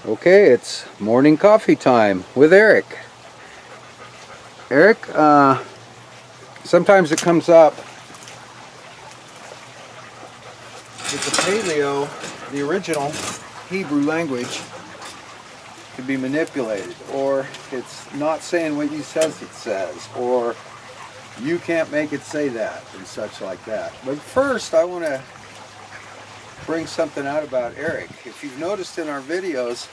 Okay, it's morning coffee time with Eric. Eric, sometimes it comes up that the Paleo, the original Hebrew language, can be manipulated, or it's not saying what you says it says, or you can't make it say that, and such like that. But first, I want to bring something out about Eric. If you've noticed in our videos,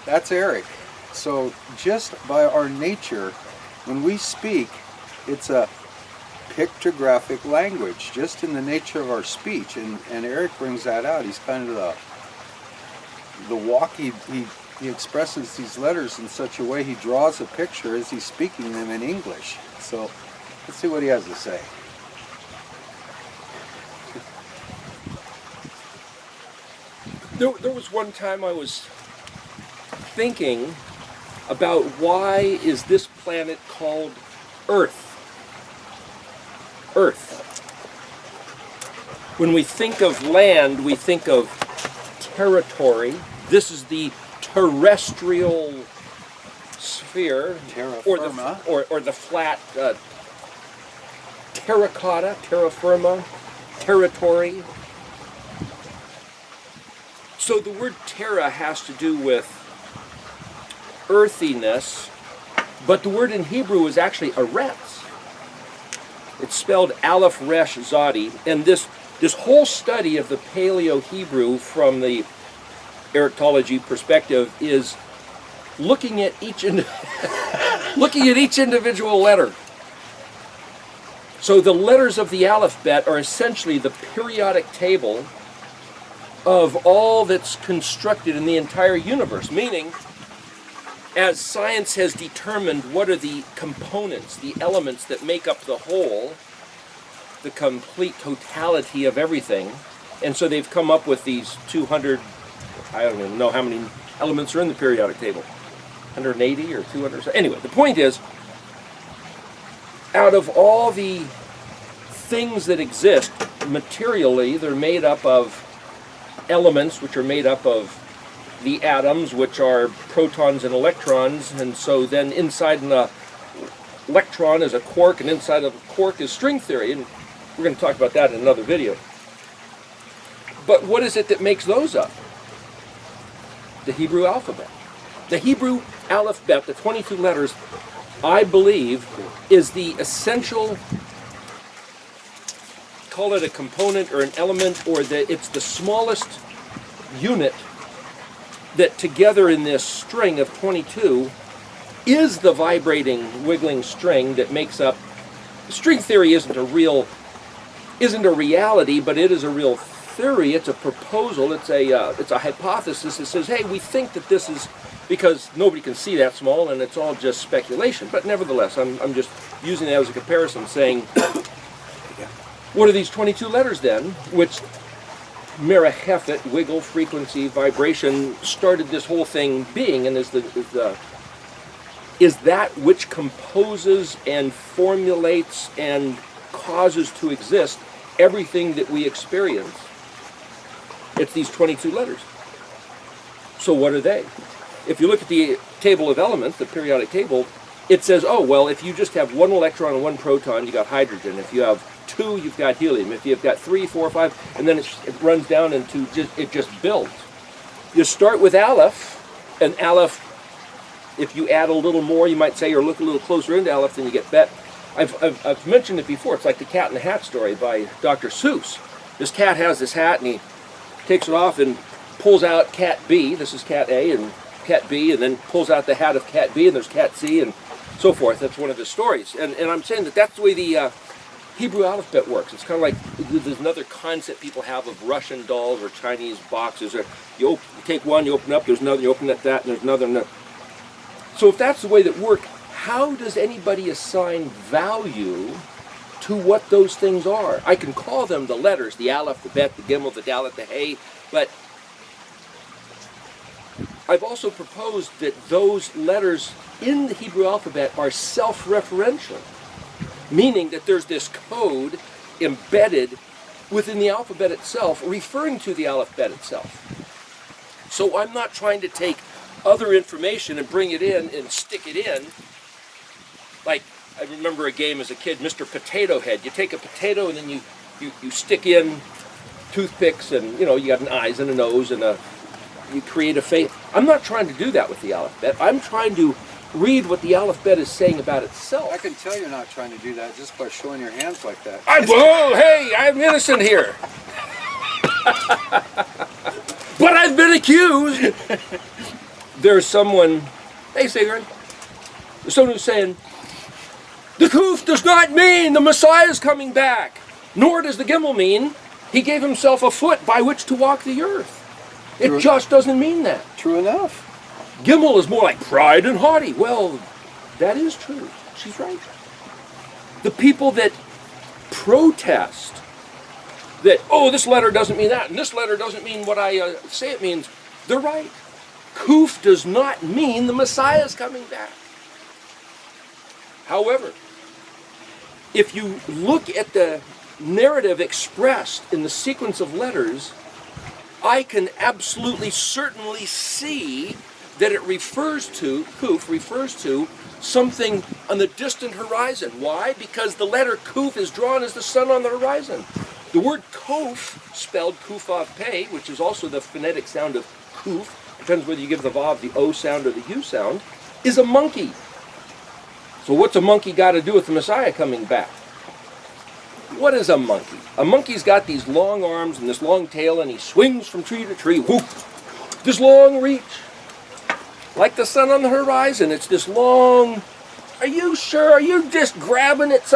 that's Eric. So just by our nature, when we speak, it's a pictographic language, just in the nature of our speech, and Eric brings that out. He's kind of the walk. He expresses these letters in such a way, he draws a picture as he's speaking them in English. So let's see what he has to say. There was one time I was thinking about why is this planet called Earth? Earth. When we think of land, we think of territory. This is the terrestrial sphere, or the flat terracotta, terra firma, territory. So the word terra has to do with earthiness, but the word in Hebrew is actually eretz. It's spelled aleph-resh zadi, and this whole study of the Paleo-Hebrew from the Eschatology perspective is looking at each individual letter. So the letters of the Aleph-bet are essentially the periodic table of all that's constructed in the entire universe, meaning as science has determined what are the components, the elements that make up the whole, the complete totality of everything, and so they've come up with these 200, I don't even know how many elements are in the periodic table, 180 or 200, anyway, the point is, out of all the things that exist materially, they're made up of elements, which are made up of the atoms, which are protons and electrons, and so then inside an electron is a quark, and inside of a quark is string theory, and we're going to talk about that in another video. But what is it that makes those up? The Hebrew alphabet. The Hebrew aleph-bet, the 22 letters, I believe, is the essential, call it a component or an element, or it's the smallest unit that together in this string of 22 is the vibrating, wiggling string that makes up. String theory isn't a reality, but it is a real theory. It's a proposal. It's a hypothesis that says, hey, we think that this is, because nobody can see that small, and it's all just speculation. But nevertheless, I'm just using that as a comparison, saying, what are these 22 letters then, which merahefet, wiggle, frequency, vibration, started this whole thing being, and is that which composes and formulates and causes to exist everything that we experience. It's these 22 letters. So what are they? If you look at the table of elements, the periodic table, it says, oh, well, if you just have one electron and one proton, you got hydrogen. If you have two, you've got helium. If you've got 3, 4, 5, and then it runs down into it just builds. You start with aleph, and aleph, if you add a little more, you might say, or look a little closer into aleph, then you get bet. I've mentioned it before. It's like the Cat in the Hat story by Dr. Seuss. This cat has this hat, and he takes it off and pulls out cat B. This is cat A and cat B, and then pulls out the hat of cat B, and there's cat C, and so forth. That's one of his stories. And I'm saying that that's the way the Hebrew alphabet works. It's kind of like there's another concept people have of Russian dolls or Chinese boxes. Or you take one, you open up, there's another, you open up that, and there's another. So if that's the way that works, how does anybody assign value to what those things are? I can call them the letters, the aleph, the bet, the gimel, the dalet, the hey, but I've also proposed that those letters in the Hebrew alphabet are self-referential, meaning that there's this code embedded within the alphabet itself, referring to the aleph-bet itself. So I'm not trying to take other information and bring it in and stick it in. Like, I remember a game as a kid, Mr. Potato Head. You take a potato and then you stick in toothpicks and, you got an eyes and a nose and you create a face. I'm not trying to do that with the aleph-bet. I'm trying to read what the aleph-bet is saying about itself. I can tell you're not trying to do that just by showing your hands like that. Whoa, hey, I'm innocent here. But I've been accused. There's someone, hey, Sigurd, there's someone who's saying, the Kuf does not mean the Messiah is coming back, nor does the Gimel mean he gave himself a foot by which to walk the earth. It just doesn't mean that. True enough. Gimel is more like pride and haughty. Well, that is true. She's right. The people that protest that, oh, this letter doesn't mean that, and this letter doesn't mean what I say it means, they're right. Kuf does not mean the Messiah is coming back. However, if you look at the narrative expressed in the sequence of letters, I can absolutely certainly see that it refers to, Kuf refers to, something on the distant horizon. Why? Because the letter Kuf is drawn as the sun on the horizon. The word Kof, spelled Kufav Pei, which is also the phonetic sound of Kuf, depends whether you give the Vav the O sound or the U sound, is a monkey. So what's a monkey got to do with the Messiah coming back? What is a monkey? A monkey's got these long arms and this long tail, and he swings from tree to tree. Whoop! This long reach. Like the sun on the horizon, it's this long, are you sure? Are you just grabbing it?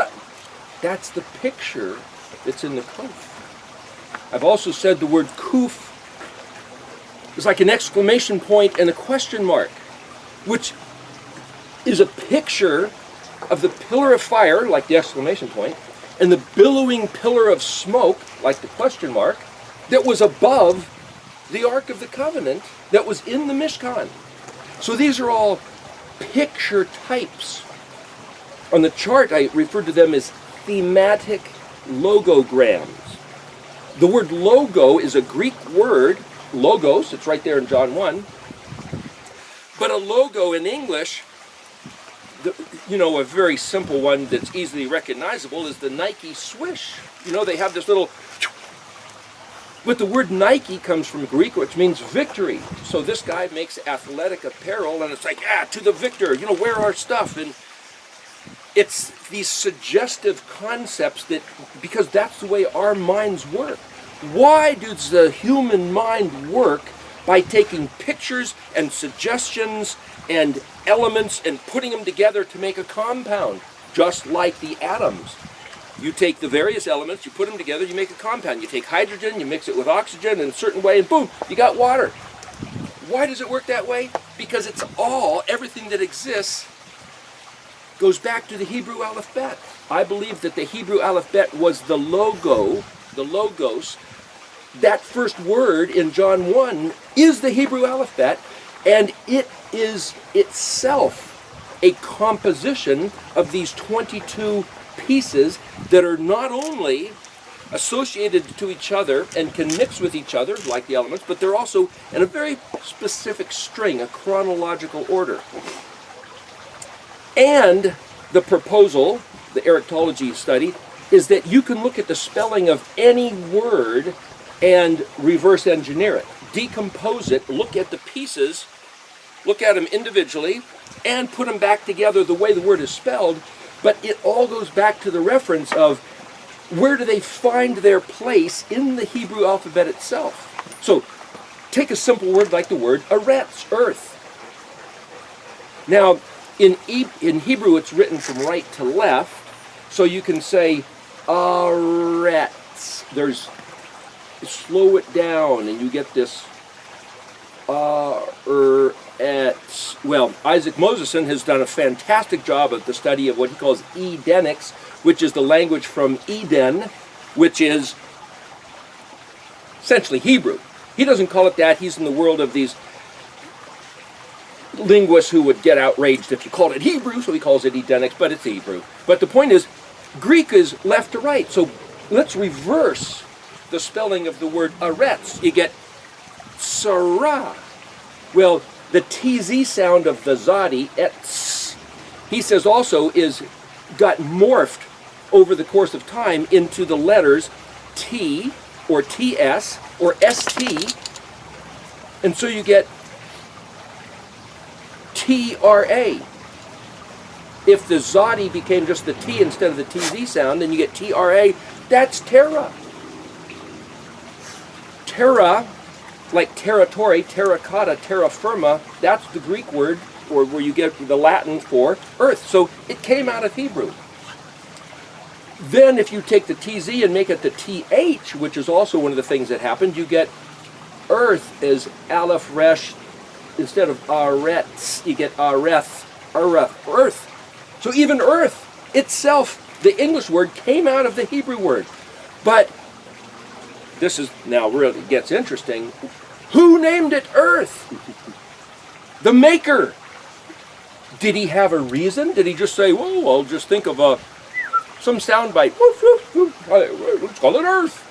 That's the picture that's in the Kuf. I've also said the word Kuf is like an exclamation point and a question mark, which is a picture of the pillar of fire, like the exclamation point, and the billowing pillar of smoke, like the question mark, that was above the Ark of the Covenant that was in the Mishkan. So these are all picture types. On the chart, I referred to them as thematic logograms. The word logo is a Greek word, logos, it's right there in John 1. But a logo in English, a very simple one that's easily recognizable is the Nike swish. They have this little... But the word Nike comes from Greek, which means victory. So this guy makes athletic apparel, and it's like, to the victor, wear our stuff. And it's these suggestive concepts that, because that's the way our minds work. Why does the human mind work by taking pictures and suggestions and elements and putting them together to make a compound, just like the atoms? You take the various elements, you put them together, you make a compound. You take hydrogen, you mix it with oxygen in a certain way, and boom, you got water. Why does it work that way? Because it's everything that exists goes back to the Hebrew aleph-bet. I believe that the Hebrew aleph-bet was the logo, the logos. That first word in John 1 is the Hebrew aleph-bet, and it is itself a composition of these 22 pieces that are not only associated to each other and can mix with each other, like the elements, but they're also in a very specific string, a chronological order. And the proposal, the Eschatology study, is that you can look at the spelling of any word and reverse engineer it, decompose it, look at the pieces, look at them individually, and put them back together the way the word is spelled. But it all goes back to the reference of where do they find their place in the Hebrew alphabet itself. So take a simple word like the word eretz, earth. Now, in Hebrew, it's written from right to left, so you can say eretz. Slow it down, and you get this eretz. Well, Isaac Moseson has done a fantastic job of the study of what he calls Edenics, which is the language from Eden, which is essentially Hebrew. He doesn't call it that. He's in the world of these linguists who would get outraged if you called it Hebrew, so he calls it Edenics, but it's Hebrew. But the point is, Greek is left to right, so let's reverse the spelling of the word eretz. You get etzara. Well, the TZ sound of the Zadi, etz, he says also got morphed over the course of time into the letters T or TS or ST, and so you get TRA. If the Zadi became just the T instead of the TZ sound, then you get TRA. That's terra. Terra, like territory, terracotta, terra firma, that's the Greek word, or where you get the Latin for earth. So it came out of Hebrew. Then if you take the TZ and make it the TH, which is also one of the things that happened, you get earth as aleph resh. Instead of aretz, you get areth, earth. So even earth itself, the English word, came out of the Hebrew word. But this is now really gets interesting. Who named it earth? The maker. Did he have a reason? Did he just say, well, I'll just think of some soundbite. Let's call it earth.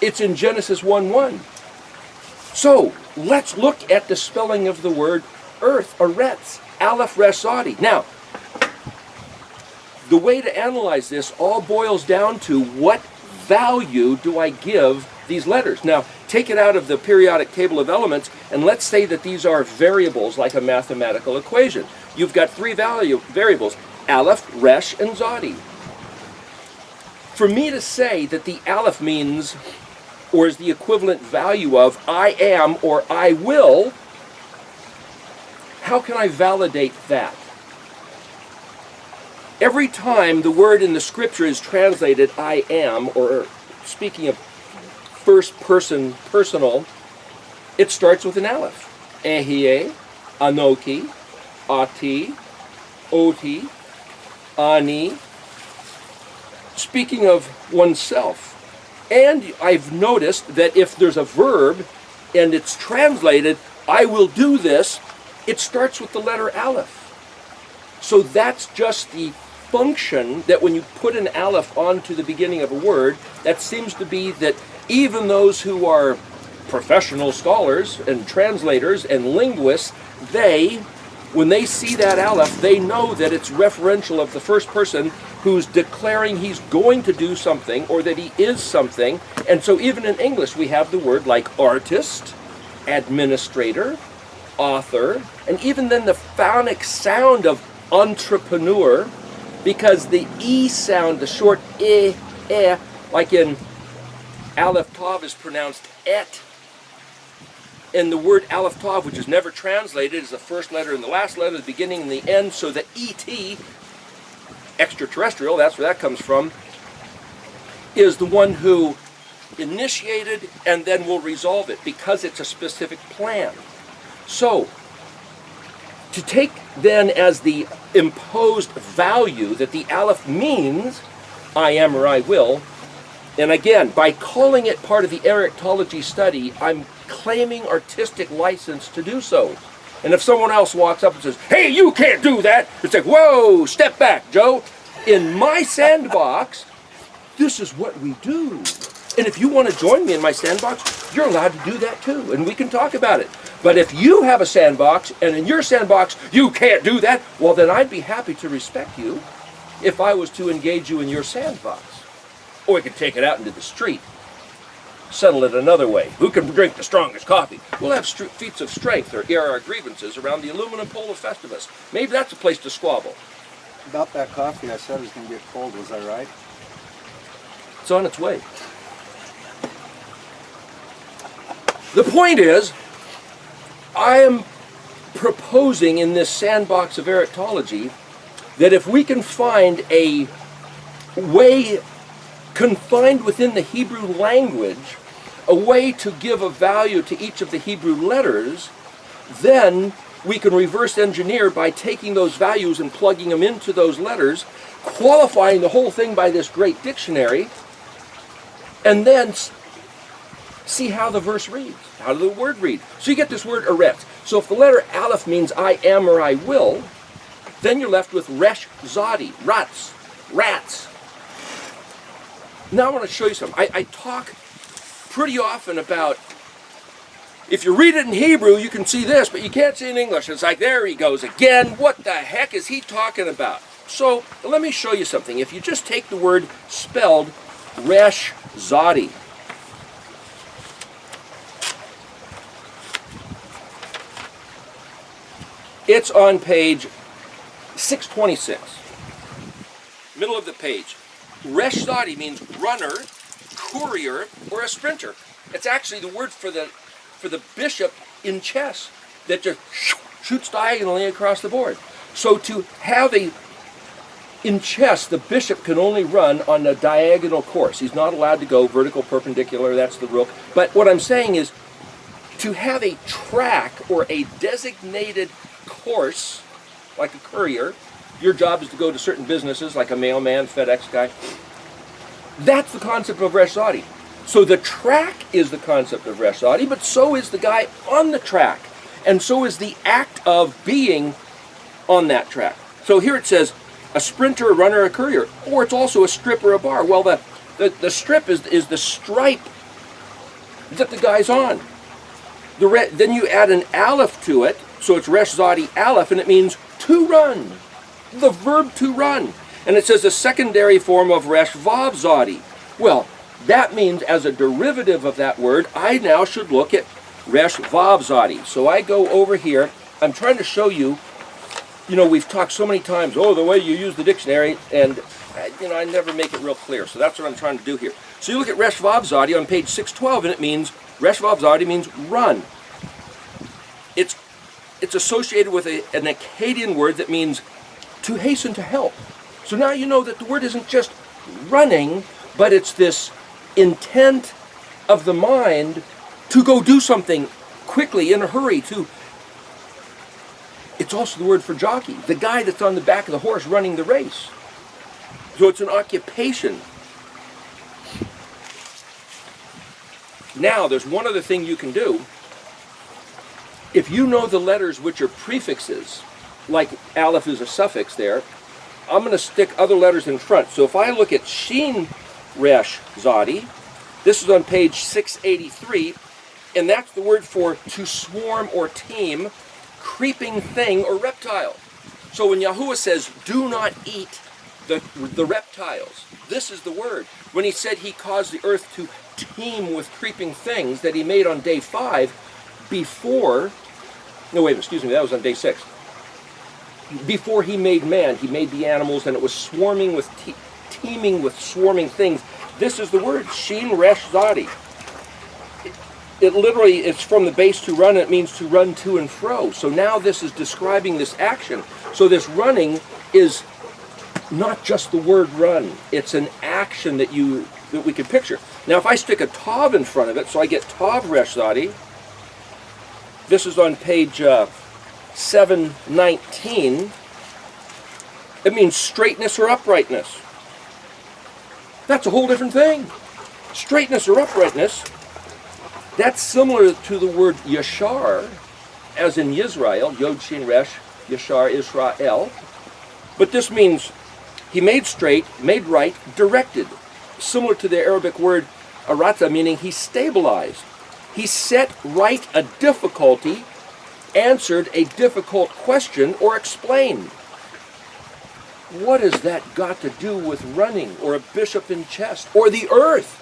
It's in Genesis 1:1. So let's look at the spelling of the word earth, aretz, aleph resh zadi. Now, the way to analyze this all boils down to what value do I give these letters. Now, take it out of the periodic table of elements, and let's say that these are variables like a mathematical equation. You've got three variables, aleph, resh, and zadi. For me to say that the aleph means, or is the equivalent value of I am or I will, how can I validate that? Every time the word in the scripture is translated I am, or speaking of first person, personal, it starts with an aleph. Ehye, anoki, ati, oti, ani. Speaking of oneself. And I've noticed that if there's a verb and it's translated, I will do this, it starts with the letter aleph. So that's just the function that when you put an aleph onto the beginning of a word, that seems to be that even those who are professional scholars and translators and linguists, when they see that aleph, they know that it's referential of the first person who's declaring he's going to do something or that he is something. And so even in English we have the word like artist, administrator, author, and even then the phonic sound of entrepreneur, because the E sound, the short E, like in aleph-tav is pronounced et. And the word aleph-tav, which is never translated, is the first letter and the last letter, the beginning and the end, so the et, extraterrestrial, that's where that comes from, is the one who initiated and then will resolve it because it's a specific plan. So, to take then as the imposed value that the aleph means I am or I will, and again, by calling it part of the Eschatology study, I'm claiming artistic license to do so. And if someone else walks up and says, hey, you can't do that, it's like, whoa, step back, Joe. In my sandbox, this is what we do. And if you want to join me in my sandbox, you're allowed to do that too, and we can talk about it. But if you have a sandbox, and in your sandbox you can't do that, well then I'd be happy to respect you if I was to engage you in your sandbox. Or we could take it out into the street, settle it another way. Who can drink the strongest coffee? We'll have feats of strength or air our grievances around the aluminum pole of Festivus. Maybe that's a place to squabble. About that coffee, I said it was going to get cold, was I right? It's on its way. The point is, I am proposing in this sandbox of Eschatology that if we can find a way confined within the Hebrew language, a way to give a value to each of the Hebrew letters, then we can reverse engineer by taking those values and plugging them into those letters, qualifying the whole thing by this great dictionary, and then see how the verse reads. How does the word read? So you get this word eretz. So if the letter aleph means I am or I will, then you're left with resh zadi, rats. Now I want to show you something. I talk pretty often about if you read it in Hebrew, you can see this, but you can't see it in English. It's like, there he goes again. What the heck is he talking about? So let me show you something. If you just take the word spelled resh zadi, it's on page 626, middle of the page. Resh zadi means runner, courier, or a sprinter. It's actually the word for the bishop in chess that just shoots diagonally across the board. So to have in chess, the bishop can only run on a diagonal course. He's not allowed to go vertical, perpendicular, that's the rook. But what I'm saying is, to have a track or a designated course, like a courier, your job is to go to certain businesses, like a mailman, FedEx guy. That's the concept of resh zadi. So the track is the concept of resh zadi, but so is the guy on the track. And so is the act of being on that track. So here it says, a sprinter, a runner, a courier, or it's also a strip or a bar. Well, the strip is the stripe that the guy's on. Then you add an aleph to it, so it's resh zadi aleph, and it means to run, the verb to run. And it says a secondary form of resh vav zadi. Well, that means as a derivative of that word, I now should look at resh vav zadi. So I go over here. I'm trying to show you, we've talked so many times, the way you use the dictionary, and I never make it real clear. So that's what I'm trying to do here. So you look at resh vav zadi on page 612, and it means, resh vav zadi means run. It's associated with an Akkadian word that means to hasten to help. So now you know that the word isn't just running, but it's this intent of the mind to go do something quickly, in a hurry, It's also the word for jockey, the guy that's on the back of the horse running the race. So it's an occupation. Now, there's one other thing you can do. If you know the letters which are prefixes, like aleph is a suffix there, I'm going to stick other letters in front. So if I look at Shin Resh Zadi, this is on page 683, and that's the word for to swarm or team, creeping thing or reptile. So when Yahuwah says, do not eat the reptiles, this is the word. When he said he caused the earth to teem with creeping things that he made on day 5, that was on day 6. Before he made man, he made the animals, and it was swarming with, teeming with swarming things. This is the word, Shin Resh Zadi. It literally, it's from the base to run, it means to run to and fro. So now this is describing this action. So this running is not just the word run, it's an action that we can picture. Now if I stick a tav in front of it, so I get tav Resh Zadi, this is on page 719, it means straightness or uprightness. That's a whole different thing. Straightness or uprightness, that's similar to the word yashar, as in Yisrael, Yod Shin Resh, yashar, Israel. But this means he made straight, made right, directed. Similar to the Arabic word arata, meaning he stabilized. He set right a difficulty, answered a difficult question, or explained. What has that got to do with running, or a bishop in chess, or the earth?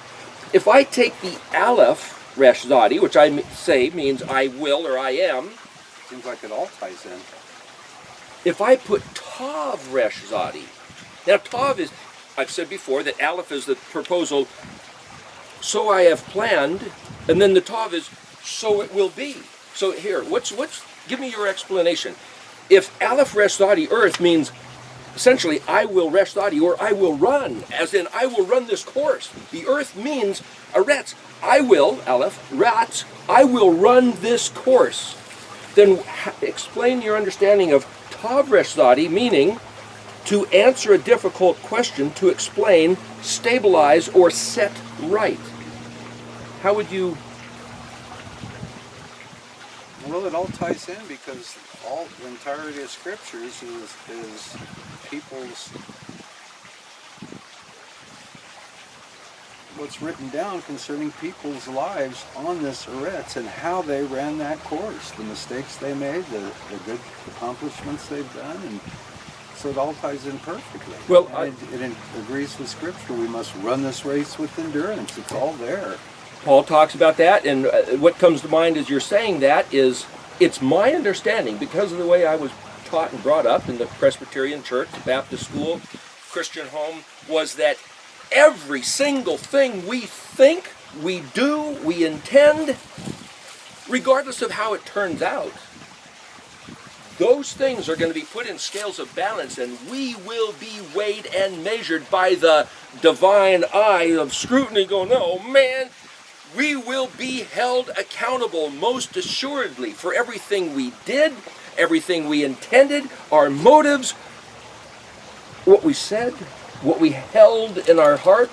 If I take the aleph, resh zadi, which I say means I will or I am, Seems like it all ties in. if I put tav resh zadi, now tav is, I've said before that aleph is the proposal, so I have planned, and then the tav is, so it will be. So here, give me your explanation. If aleph resh zadi, earth, means essentially I will resh zadi, or I will run, as in I will run this course. The earth means aretz, I will, aleph, ratz, I will run this course. Then explain your understanding of tav resh zadi, meaning to answer a difficult question, to explain, stabilize, or set right. How would you? Well, it all ties in because the entirety of scriptures is people's what's written down concerning people's lives on this Eretz and how they ran that course, the mistakes they made, the good accomplishments they've done, and so it all ties in perfectly. Well, it agrees with Scripture. We must run this race with endurance. It's all there. Paul talks about that, and what comes to mind as you're saying that is, it's my understanding, because of the way I was taught and brought up in the Presbyterian church, Baptist school, Christian home, was that every single thing we think, we do, we intend, regardless of how it turns out, those things are going to be put in scales of balance, and we will be weighed and measured by the divine eye of scrutiny going, oh man, we will be held accountable most assuredly for everything we did, everything we intended, our motives, what we said, what we held in our heart.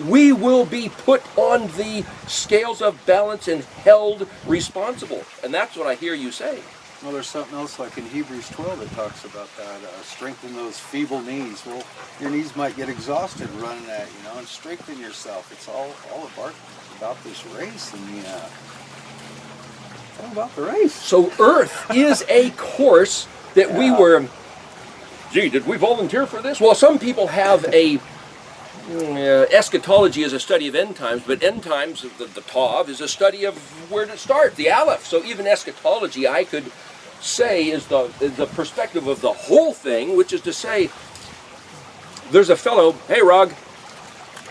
We will be put on the scales of balance and held responsible. And that's what I hear you say. Well, there's something else like in Hebrews 12 that talks about that. Strengthen those feeble knees. Well, your knees might get exhausted running that, and strengthen yourself. It's all about this race, and it's all about the race. So Earth is a course that we were, gee, did we volunteer for this? Well, some people have a eschatology is a study of end times, but end times, the tav, is a study of where to start, the aleph. So even eschatology, I could say, is the perspective of the whole thing, which is to say, there's a fellow, hey Rog,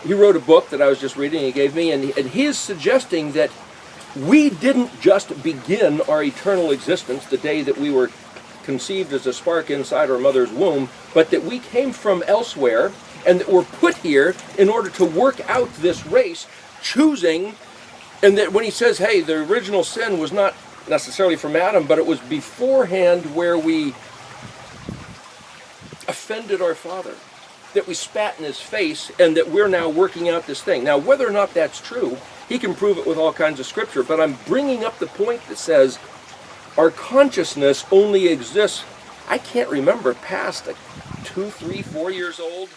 he wrote a book that I was just reading, he gave me, and he's suggesting that we didn't just begin our eternal existence the day that we were conceived as a spark inside our mother's womb, but that we came from elsewhere, and that we're put here in order to work out this race, choosing, and that when he says, hey, the original sin was not necessarily from Adam, but it was beforehand where we offended our Father, that we spat in his face, and that we're now working out this thing. Now, whether or not that's true, he can prove it with all kinds of scripture, but I'm bringing up the point that says our consciousness only exists, I can't remember, past 2, 3, 4 years old.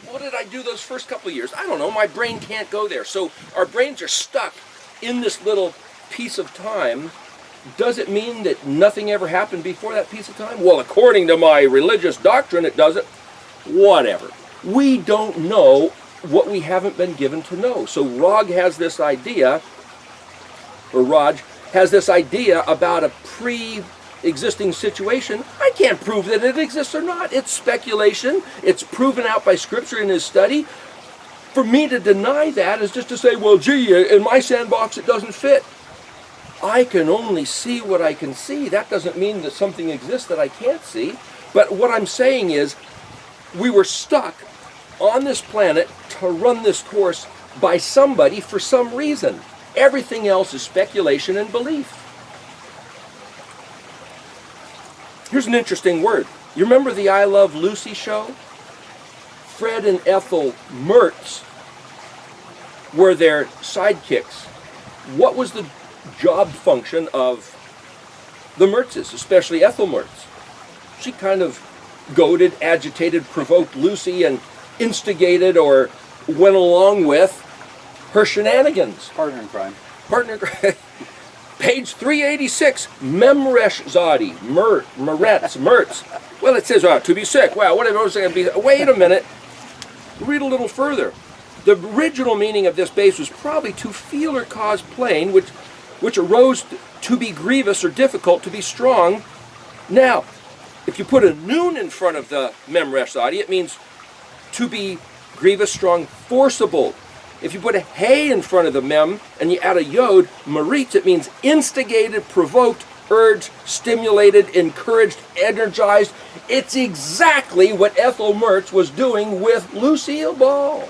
What did I do those first couple of years? I don't know. My brain can't go there. So our brains are stuck in this little piece of time. Does it mean that nothing ever happened before that piece of time? Well, according to my religious doctrine, it doesn't. Whatever. We don't know what we haven't been given to know. So Raj has this idea about a pre-existing situation. I can't prove that it exists or not. It's speculation. It's proven out by Scripture in his study. For me to deny that is just to say, well, gee, in my sandbox it doesn't fit. I can only see what I can see. That doesn't mean that something exists that I can't see. But what I'm saying is, we were stuck on this planet to run this course by somebody for some reason. Everything else is speculation and belief. Here's an interesting word. You remember the I Love Lucy show? Fred and Ethel Mertz were their sidekicks. What was the job function of the Mertzes, especially Ethel Mertz? She kind of goaded, agitated, provoked Lucy and instigated or went along with her shenanigans. Partner in crime. Page 386, Memresh Zadi, Mertz. Well, it says, to be sick. Wow, whatever was going to be. Wait a minute. Read a little further. The original meaning of this base was probably to feel or cause plain, which arose to be grievous or difficult, to be strong. Now, if you put a noon in front of the Memresh Zadi, it means to be grievous, strong, forcible. If you put a hay in front of the mem and you add a yod, maritz, it means instigated, provoked, urged, stimulated, encouraged, energized. It's exactly what Ethel Mertz was doing with Lucille Ball.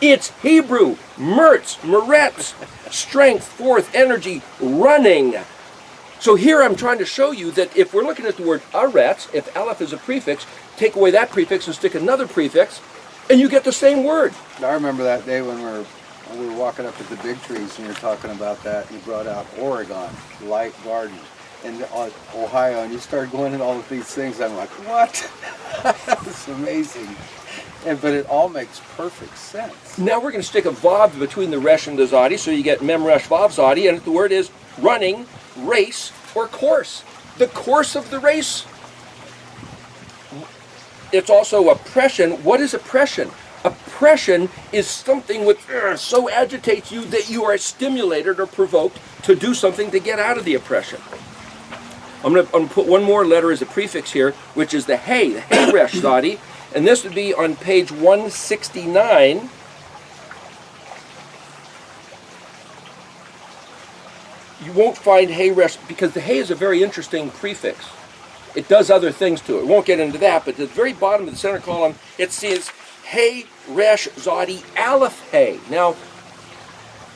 It's Hebrew, mertz, meretz, strength, forth, energy, running. So here I'm trying to show you that if we're looking at the word aretz, if aleph is a prefix, take away that prefix and stick another prefix, and you get the same word. I remember that day when we were walking up at the big trees and you were talking about that, and you brought out Oregon, Light Garden, and Ohio, and you started going into all of these things. I'm like, what? That's amazing. But it all makes perfect sense. Now we're going to stick a vav between the resh and the zadi, so you get mem resh vav zadi, and the word is running, race, or course. The course of the race. It's also oppression. What is oppression? Oppression is something which so agitates you that you are stimulated or provoked to do something to get out of the oppression. I'm going to put one more letter as a prefix here, which is the hey resh zadi, and this would be on page 169. You won't find hey resh, because the hey is a very interesting prefix. It does other things to it. We won't get into that, but at the very bottom of the center column, it says hey resh zadi aleph hey. Now,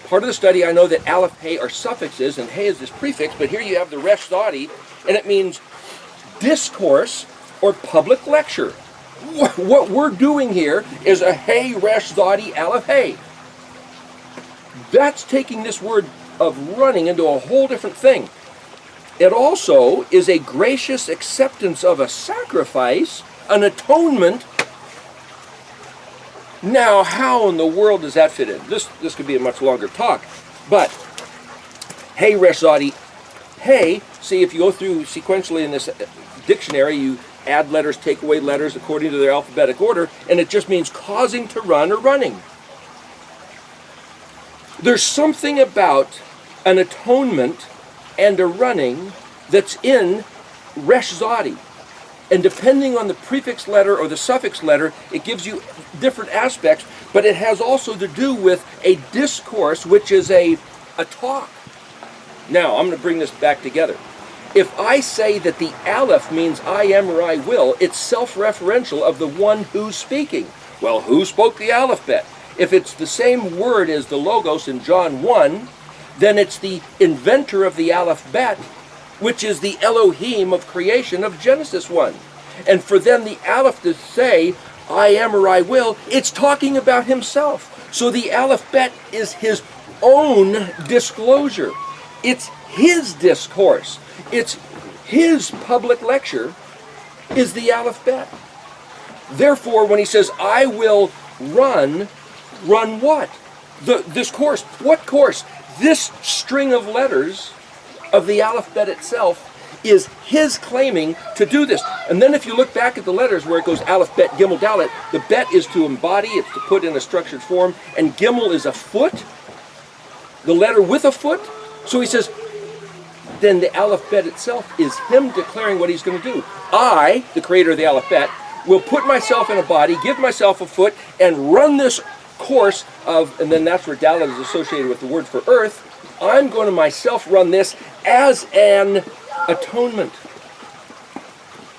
part of the study, I know that aleph hey are suffixes, and hey is this prefix, but here you have the resh zadi, and it means discourse or public lecture. What we're doing here is a hey resh zadi aleph hey. That's taking this word of running into a whole different thing. It also is a gracious acceptance of a sacrifice, an atonement. Now, how in the world does that fit in? This could be a much longer talk. But, hey resh zadi, hey, see, if you go through sequentially in this dictionary, you add letters, take away letters according to their alphabetic order, and it just means causing to run or running. There's something about an atonement and a running that's in resh zadi. And depending on the prefix letter or the suffix letter, it gives you different aspects, but it has also to do with a discourse, which is a talk. Now, I'm going to bring this back together. If I say that the aleph means I am or I will, it's self-referential of the one who's speaking. Well, who spoke the aleph-bet? If it's the same word as the logos in John 1, then it's the inventor of the aleph-bet, which is the Elohim of creation of Genesis 1. And for then the aleph to say, I am or I will, it's talking about himself. So the aleph-bet is his own disclosure. It's his discourse. It's his public lecture is the aleph-bet. Therefore, when he says, I will run what? This course. What course? This string of letters of the aleph-bet itself is his claiming to do this. And then if you look back at the letters where it goes aleph, bet, gimel, dalet, the bet is to embody, it's to put in a structured form, and gimel is a foot, the letter with a foot. So he says, then the aleph-bet itself is him declaring what he's going to do. I, the creator of the aleph-bet, will put myself in a body, give myself a foot, and run this course of, and then that's where dalet is associated with the word for earth. I'm going to myself run this as an atonement.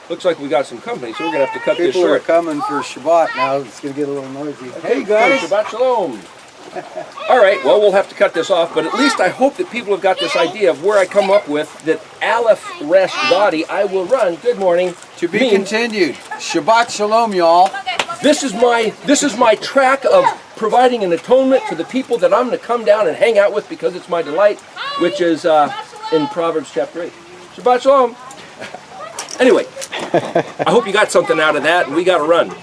Looks like we got some company, so we're going to have to cut this People are short. coming for Shabbat now. It's going to get a little noisy. Okay, Hey guys. Shabbat shalom. All right, well, we'll have to cut this off, but at least I hope that people have got this idea of where I come up with that aleph resh zadi, I will run. Good morning. To be continued. Shabbat shalom, y'all. This is my track of providing an atonement for the people that I'm going to come down and hang out with because it's my delight, which is in Proverbs chapter 8. Shabbat shalom. Anyway, I hope you got something out of that, and we got to run.